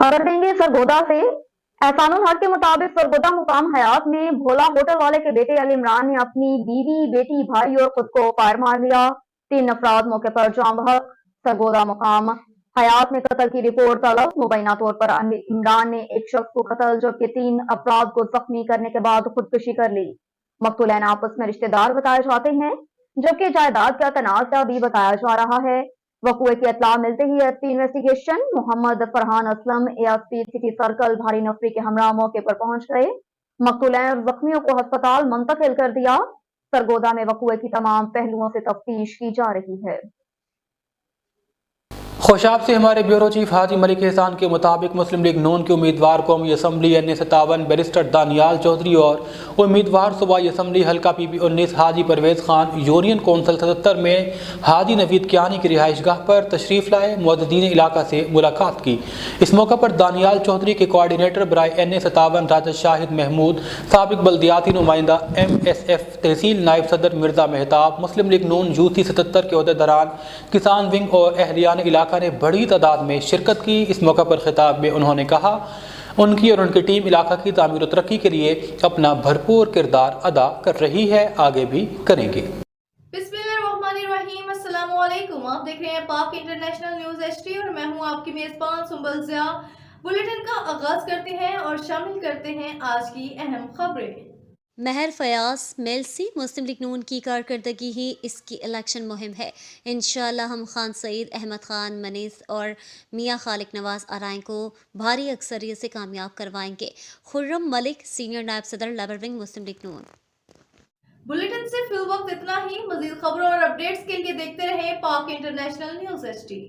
खबर देंगे सरगोदा से। एहसानुल हक के मुताबिक सरगोदा मुकाम हयात में भोला होटल वाले के बेटे अली इमरान ने अपनी बीवी, बेटी, भाई और खुद को फायर मार दिया। 3 अफराद मौके पर जाँ बहक। सरगोदा मुकाम हयात में कत्ल की रिपोर्ट तलब। मुबैना तौर पर अली इमरान ने एक शख्स को कत्ल जबकि 3 अफराद को जख्मी करने के बाद खुदकुशी कर ली। मकतूलैन आपस में रिश्तेदार बताए जाते हैं जबकि जायदाद का तनाज़ा भी बताया जा रहा है। वक़ूए की इत्तला मिलते ही SP investigation Mohammad Farhan Aslam ASP city circle भारी नफरी के हमरा मौके पर पहुंच गए। मकतूलैन और जख्मियों को अस्पताल मुंतकिल कर दिया। सरगोदा में वक़ूए की तमाम पहलुओं से तफ्तीश की जा रही है। खुशाब से हमारे ब्यूरो चीफ हाजी मलिक एहसान के मुताबिक मुस्लिम लीग नून के उम्मीदवार कौमी assembly NA57 barrister Daniyal Chaudhary और उम्मीदवार सूबाई असम्बली हल्का PB19 हाजी परवेज़ खान यूनियन कौंसल 77 में हाजी नवीद कियानी की रिहाइश गाह पर तशरीफ़ लाए, मुअद्दिदीन इलाका से मुलाकात की। इस मौका पर दानियाल चौधरी के कोआर्डिनेटर बराए NA57 राजद शाहिद महमूद, साबिक बल्दियाती नुमाइंदा MSF तहसील नायब सदर मिर्ज़ा मेहताब, मुस्लिम लीग नून UC 77 के अहदेदारान, किसान विंग और अहलियान इलाका ने बड़ी तादाद में शिरकत की। इस मौका पर खिताब में उन्होंने कहा उनकी और उनकी टीम इलाका की तामीर और तरक्की के लिए अपना भरपूर किरदार अदा कर रही है, आगे भी करेंगे। बिस्मिल्लाहिर्रहमानिर्रहीम, अस्सलाम वालेकुम। आप देख रहे हैं पाक इंटरनेशनल न्यूज HD और मैं हूं आपकी मेजबान सुंबल ज़िया। बुलेटिन का आगाज करते हैं और शामिल करते हैं आज की अहम खबरें। महर फयाज मेलसी मुस्लिम लीग नून की कारकर्दगी ही इसकी इलेक्शन मुहिम है। इंशाअल्लाह हम खान सईद, अहमद खान मनीस और मियां खालिक नवाज आराइन को भारी अक्सरियत से कामयाब करवाएंगे। खुर्रम मलिक, सीनियर नायब सदर लेबर विंग, मुस्लिम लीग नून। बुलेटिन से फिल वक्त इतना ही। मजीद खबरों और अपडेट्स के लिए देखते रहें पाक इंटरनेशनल न्यूज HD।